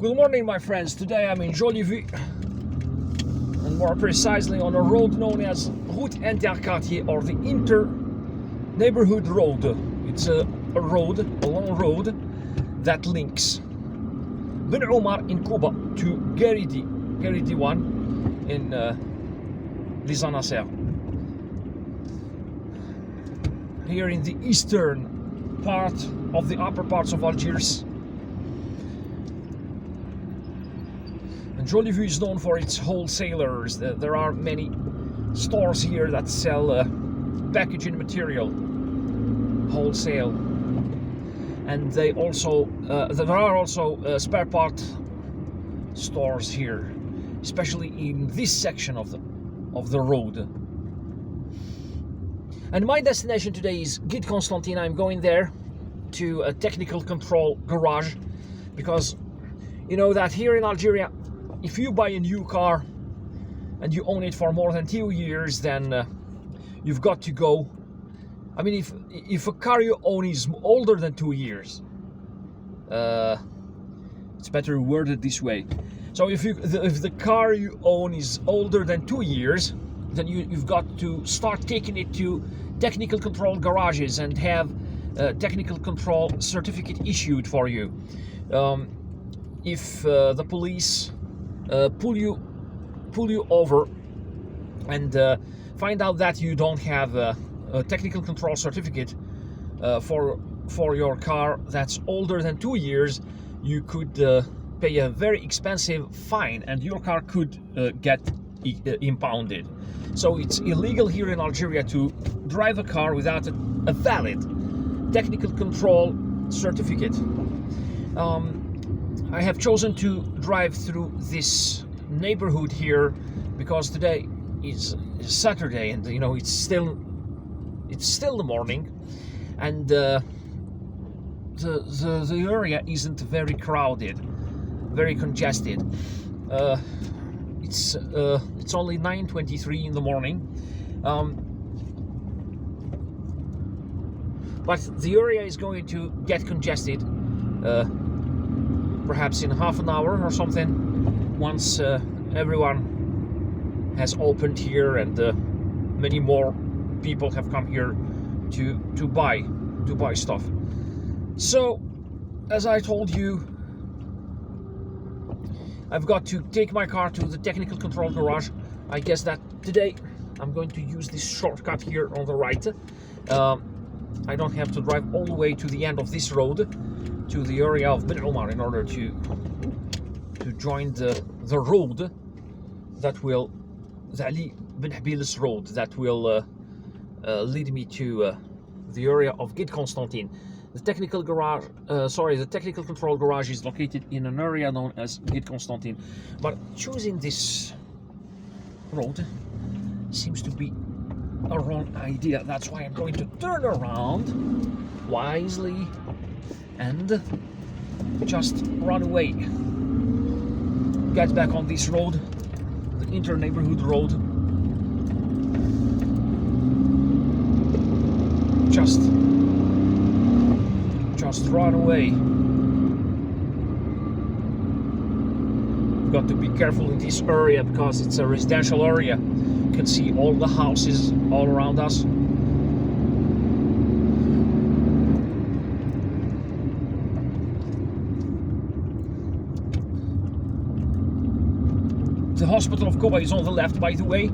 Good morning, my friends. Today I'm in Jolie Vue, and more precisely on a road known as Route Interquartier, or the Inter-Neighborhood Road. It's a long road that links Ben Omar in Kouba to Gue de 1 in Les Anasser. Here in the eastern part of the upper parts of Algiers. And Jolie Vue is known for its wholesalers. There are many stores here that sell packaging material wholesale, and there are also spare part stores here, especially in this section of the road. And my destination today is Gue de Constantine. I'm going there to a technical control garage, because you know that here in Algeria, if you buy a new car and you own it for more than 2 years, then you've got to go. I mean, if a car you own is older than 2 years, it's better worded this way. So if the car you own is older than 2 years, then you've got to start taking it to technical control garages and have a technical control certificate issued for you. If the police pull you over and find out that you don't have a technical control certificate for your car that's older than 2 years, you could pay a very expensive fine, and your car could get impounded. So it's illegal here in Algeria to drive a car without a valid technical control certificate. I have chosen to drive through this neighborhood here because today is Saturday, and you know it's still the morning, and the area isn't very crowded, very congested. It's only 9:23 in the morning, but the area is going to get congested perhaps in half an hour or something, once everyone has opened here and many more people have come here to buy stuff. So, as I told you, I've got to take my car to the technical control garage. I guess that today I'm going to use this shortcut here on the right. I don't have to drive all the way to the end of this road to the area of Ben Omar in order to join the road that will, the Ali Benhabiles Road, that will lead me to the area of Gue de Constantine. The technical control garage is located in an area known as Gue de Constantine. But choosing this road seems to be a wrong idea. That's why I'm going to turn around wisely and just run away. Get back on this road, the inter-neighborhood road. Just run away. You've got to be careful in this area because it's a residential area. You can see all the houses all around us. The hospital of Kouba is on the left, by the way.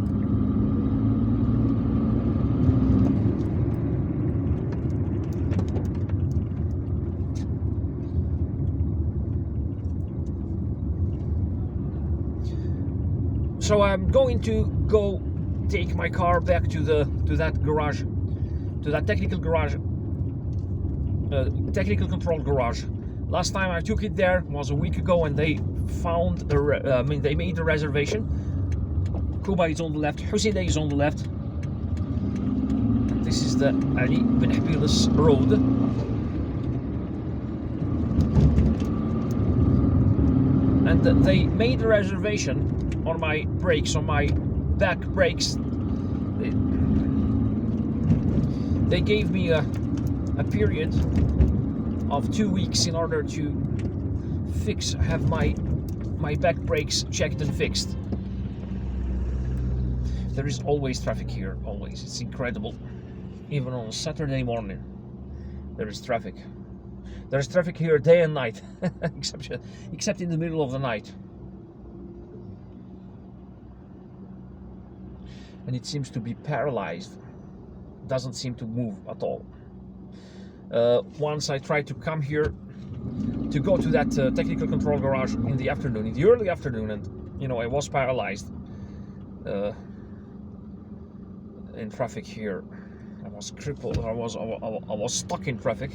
So I'm going to go take my car back to that garage, to that technical control garage. Last time I took it there was a week ago, and they found they made a reservation. Kouba is on the left, Hussein is on the left. This is the Ali Benhabiles Road. And they made a reservation on my brakes, on my back brakes. They gave me a period of 2 weeks in order to have my back brakes checked and fixed. There is always traffic here, always. It's incredible. Even on Saturday morning, there is traffic. There's traffic here day and night, except in the middle of the night. And it seems to be paralyzed. Doesn't seem to move at all. Once I tried to come here to go to that technical control garage in the afternoon, in the early afternoon, and you know, I was paralyzed in traffic here. I was crippled. I was stuck in traffic.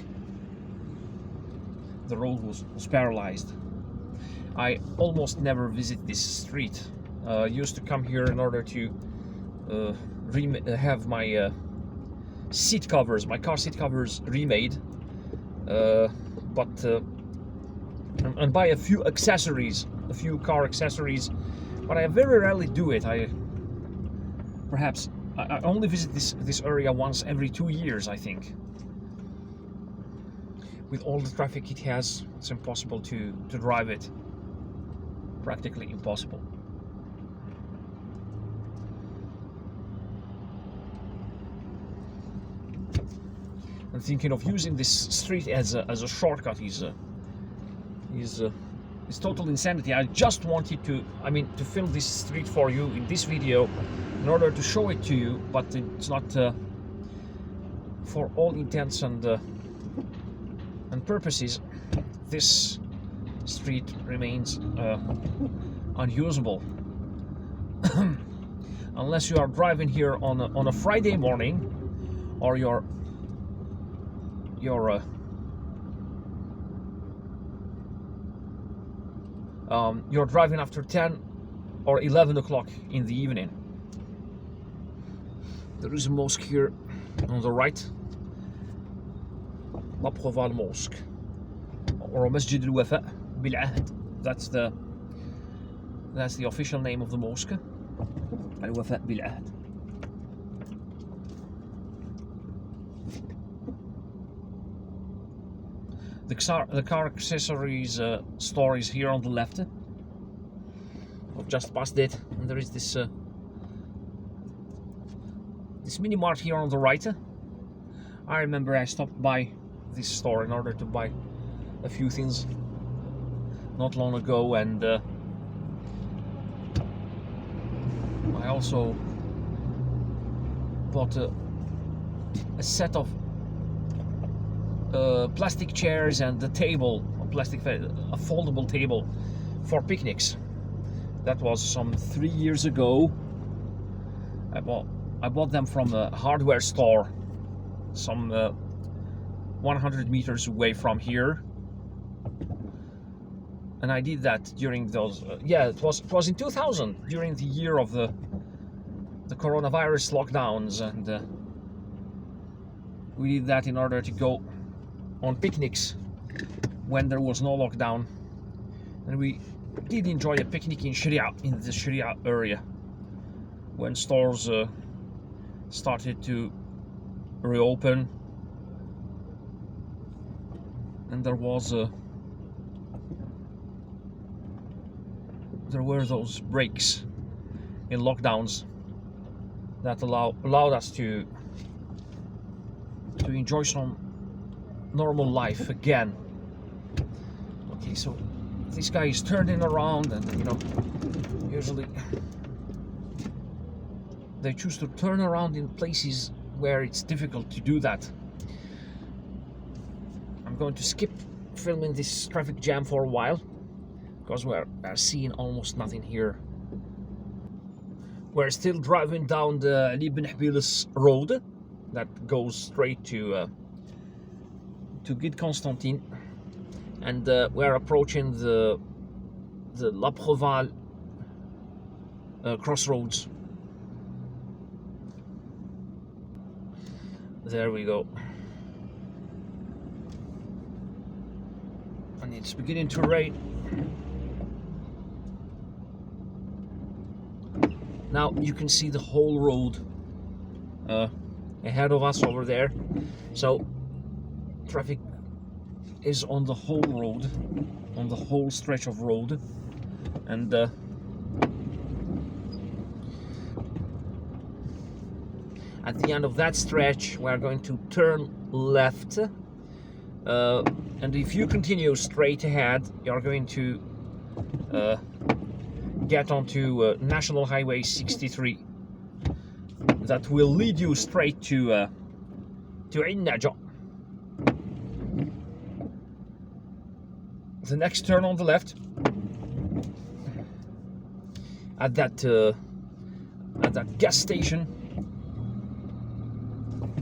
The road was paralyzed. I almost never visit this street. Used to come here in order to have my seat covers, my car seat covers remade, and buy a few accessories, a few car accessories, but I very rarely do it. I only visit this area once every 2 years, I think. With all the traffic it has, it's impossible to drive it. Practically impossible. I'm thinking of using this street as a shortcut. Is total insanity. I just wanted to film this street for you in this video in order to show it to you, but it's not for all intents and purposes. This street remains unusable unless you are driving here on a Friday morning, or you're driving after 10 or 11 o'clock in the evening. There is a mosque here on the right, La Proval Mosque, or Masjid al-Wafa bil-Ahd. That's the official name of the mosque, al-Wafa bil-Ahd. The car accessories store is here on the left. I've just passed it, and there is this mini mart here on the right. I remember I stopped by this store in order to buy a few things not long ago, and I also bought a set of plastic chairs and a table, a foldable table for picnics. That was some 3 years ago. I bought them from a hardware store some 100 meters away from here, and I did that during those it was in 2000, during the year of the coronavirus lockdowns, and we did that in order to go on picnics when there was no lockdown, and we did enjoy a picnic in the Sharia area when stores started to reopen, and there were those breaks in lockdowns that allowed us to enjoy some normal life again. Okay, so this guy is turning around, and usually they choose to turn around in places where it's difficult to do that. I'm going to skip filming this traffic jam for a while because we're seeing almost nothing here. We're still driving down the Ali Benhabiles road that goes straight to Gue de Constantine, and we're approaching the La Proval crossroads. There we go. And it's beginning to rain. Now you can see the whole road ahead of us over there. So traffic is on the whole road, on the whole stretch of road, and at the end of that stretch we are going to turn left, and if you continue straight ahead you're going to get onto National Highway 63 that will lead you straight to Ain Najah. The next turn on the left at that gas station.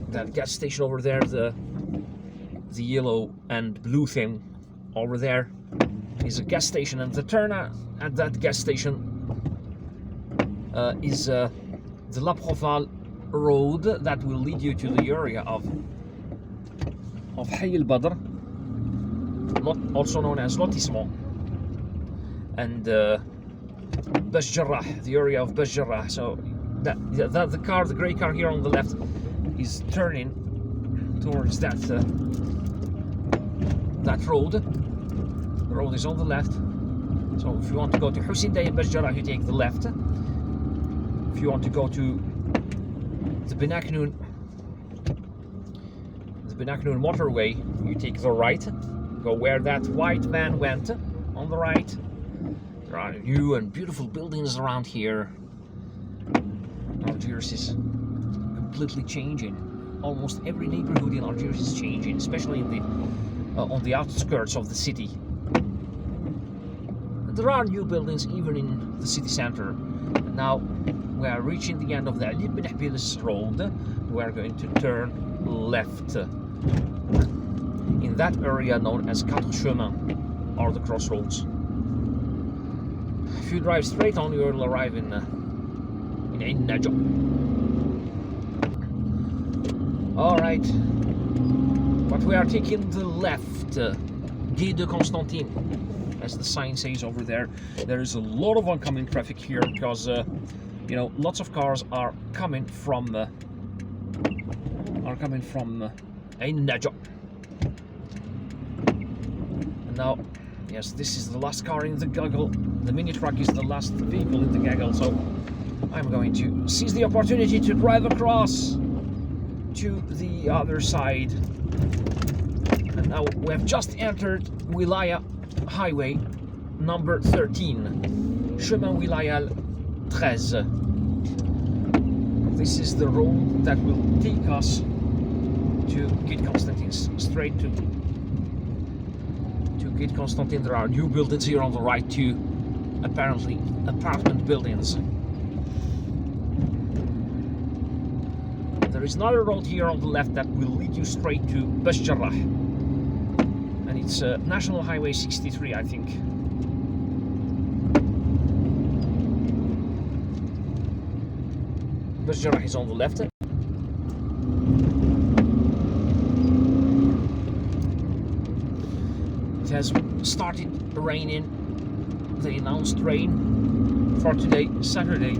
That gas station over there, the yellow and blue thing over there is a gas station, and the turn at that gas station is the La Proval road that will lead you to the area of Hay El Badr, also known as Lotissement, and Bash Jarrah, the area of Bash Jarrah. So the grey car here on the left is turning towards that road. The road is on the left. So if you want to go to Hussein Day and Bash Jarrah, you take the left. If you want to go to the Benaknoun motorway, you take the right. Go where that white van went, on the right. There are new and beautiful buildings around here. Algiers is completely changing. Almost every neighborhood in Algiers is changing, especially in on the outskirts of the city. There are new buildings even in the city center. And now we are reaching the end of the Ali Benhabiles Road. We are going to turn left in that area known as Quatre Chemins, or the crossroads. If you drive straight on, you will arrive in Ain Najah. All right, but we are taking the left, Gue de Constantine, as the sign says over there. There is a lot of oncoming traffic here because you know, lots of cars are coming from Ain Najah. And now, yes, this is the last car in the gaggle. The mini truck is the last vehicle in the gaggle, so I'm going to seize the opportunity to drive across to the other side. And now we have just entered Wilaya Highway number 13, Chemin Wilaya 13. This is the road that will take us to Gue de Constantine, straight to Gue de Constantine. There are new buildings here on the right too, apparently apartment buildings. There is another road here on the left that will lead you straight to Bash Jarrah, and it's National Highway 63, I think. Bash Jarrah is on the left. It has started raining. They announced rain for today, Saturday.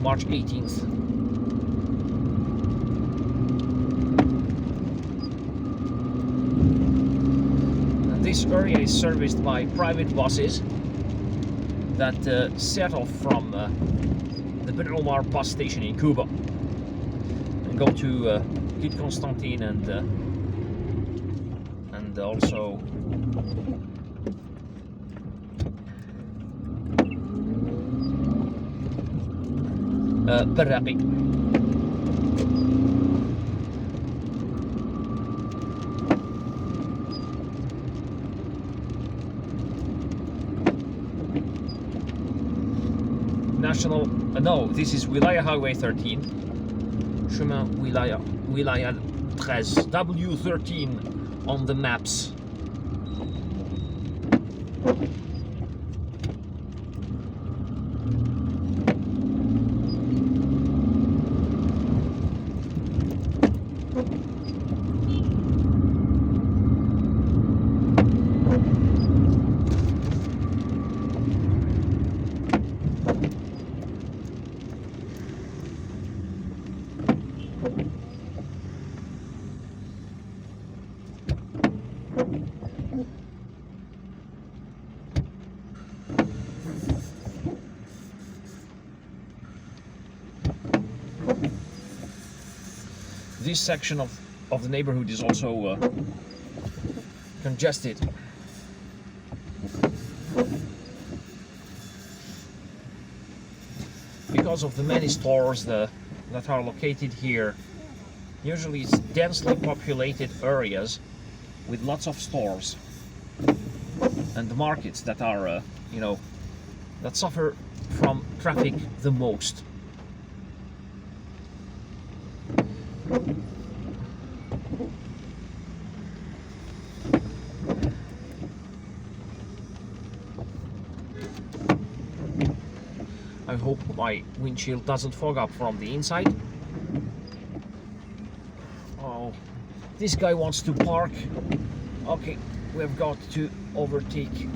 March 18th. And this area is serviced by private buses that set off from the Ben Omar bus station in Kouba and go to Gue de Constantine and also Barraqi. National, no, this is Wilaya Highway 13, Chemin Wilaya 13, W13 on the maps. This section of the neighborhood is also congested. Because of the many stores that are located here. Usually it's densely populated areas with lots of stores and the markets that are, you know, that suffer from traffic the most. I hope my windshield doesn't fog up from the inside. Oh, this guy wants to park. Okay, we've got to overtake him.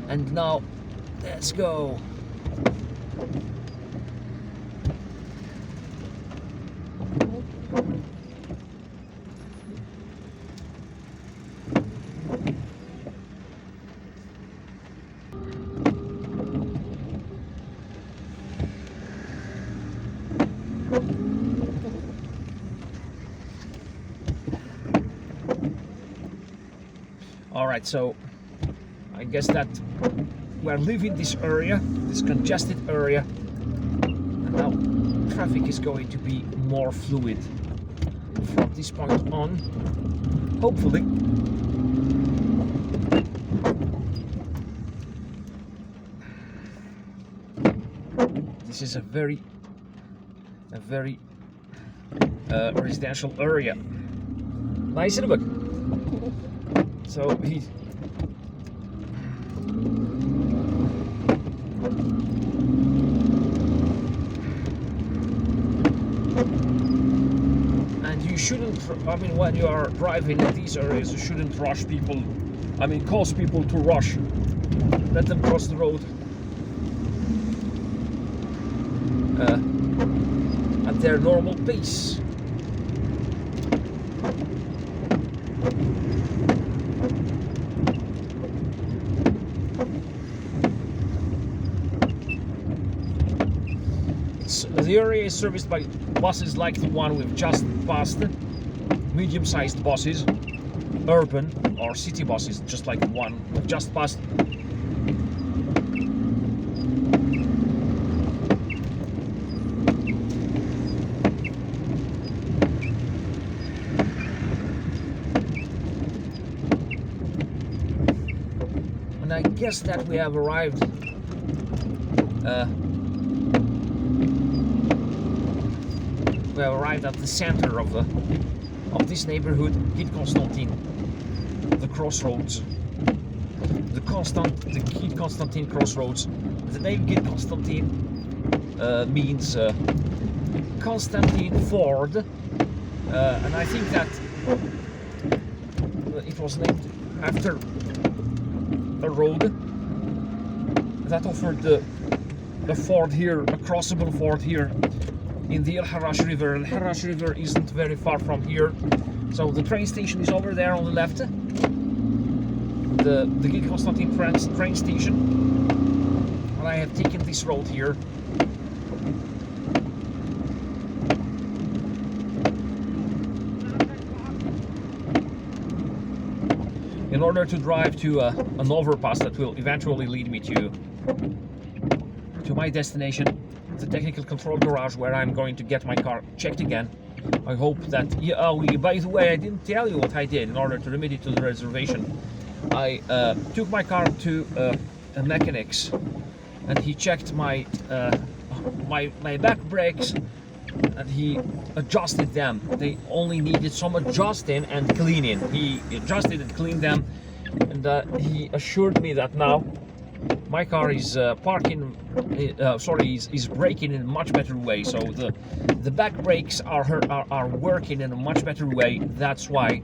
And now, let's go. Alright, so I guess that we're leaving this area, this congested area, and now traffic is going to be more fluid from this point on, hopefully. This is a very residential area. Nice in a book. So he's and you shouldn't, I mean, when you are driving in these areas, you shouldn't rush people. I mean, cause people to rush. Let them cross the road at their normal pace. The area is serviced by buses like the one we've just passed, medium-sized buses, urban or city buses, just like the one we've just passed. And I guess that we have arrived at the center of this neighborhood, Gue de Constantine, the crossroads, the Gue de Constantine crossroads. The name Gue de Constantine means Constantine Ford, and I think that it was named after a road that offered the ford here, a crossable ford here in the El Harrach River. El Harrach River isn't very far from here, so the train station is over there on the left, the Gue de Constantine train station, and I have taken this road here. In order to drive to an overpass that will eventually lead me to my destination, the technical control garage, where I'm going to get my car checked again. I hope that, by the way, I didn't tell you what I did in order to remit it to the reservation. I took my car to a mechanic's, and he checked my back brakes, and he adjusted them. They only needed some adjusting and cleaning. He adjusted and cleaned them, and he assured me that now my car is is braking in a much better way. So the back brakes are working in a much better way. That's why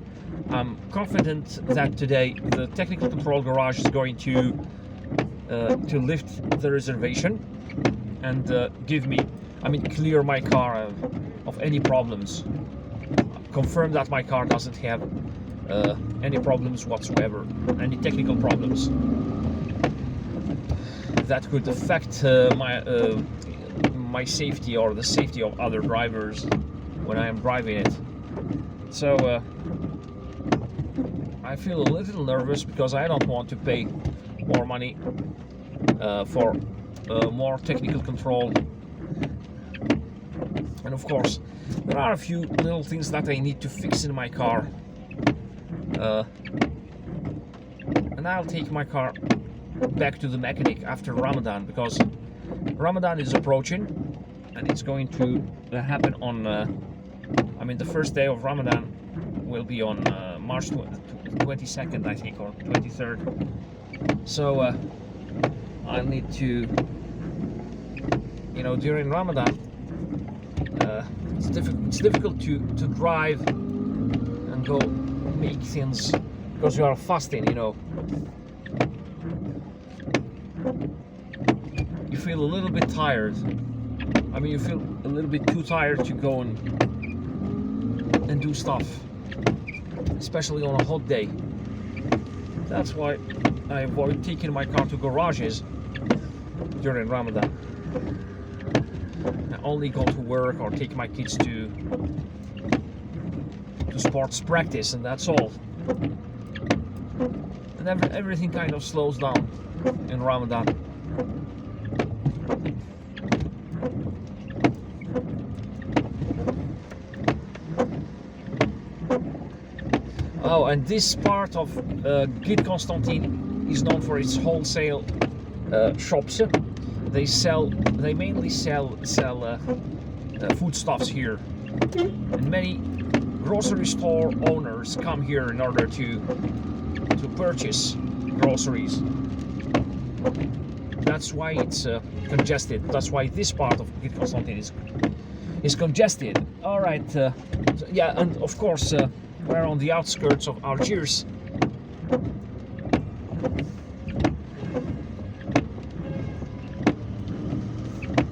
I'm confident that today the technical control garage is going to lift the reservation and clear my car of any problems. Confirm that my car doesn't have any problems whatsoever, any technical problems that could affect my safety or the safety of other drivers when I am driving it. So I feel a little nervous because I don't want to pay more money for more technical control. And of course, there are a few little things that I need to fix in my car. And I'll take my car back to the mechanic after Ramadan, because Ramadan is approaching and it's going to happen on the first day of Ramadan will be on March 22nd, I think, or 23rd. So I'll need to, during Ramadan, it's difficult to drive and go make things because you are fasting, You feel a little bit tired. You feel a little bit too tired to go and do stuff, especially on a hot day. That's why I avoid taking my car to garages during Ramadan. I only go to work or take my kids to sports practice, and that's all. And everything kind of slows down in Ramadan. Oh, and this part of Gue de Constantine is known for its wholesale shops. They mainly sell foodstuffs here, and many grocery store owners come here in order to purchase groceries. That's why it's congested. That's why this part of Gue de Constantine is congested. All right, yeah, and of course we're on the outskirts of Algiers.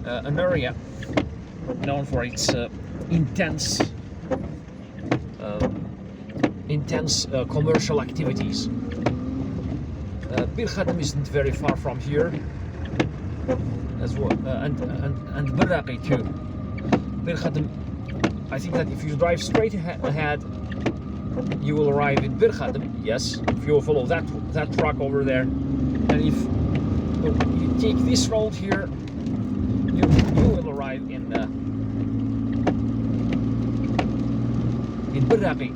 An area known for its intense commercial activities. Benaknoun isn't very far from here, as well, and Benaknoun too. Benaknoun, I think that if you drive straight ahead, you will arrive in Benaknoun. Yes, if you follow that truck over there, and if you take this road here, you will arrive in Benaknoun,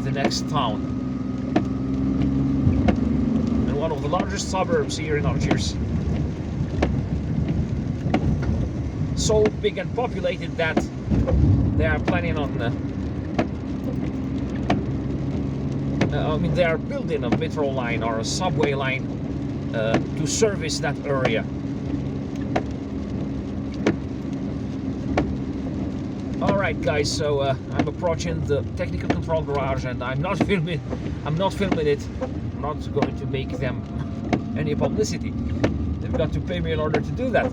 the next town, and one of the largest suburbs here in Algiers. So big and populated that they are planning on. They are building a metro line or a subway line to service that area. Alright guys, so I'm approaching the technical control garage, and I'm not filming it. I'm not going to make them any publicity. They've got to pay me in order to do that.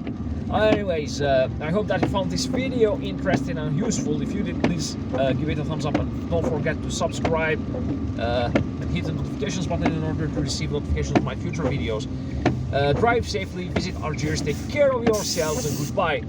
Anyways, I hope that you found this video interesting and useful. If you did, please give it a thumbs up, and don't forget to subscribe and hit the notifications button in order to receive notifications of my future videos. Drive safely, visit Algiers, take care of yourselves, and goodbye.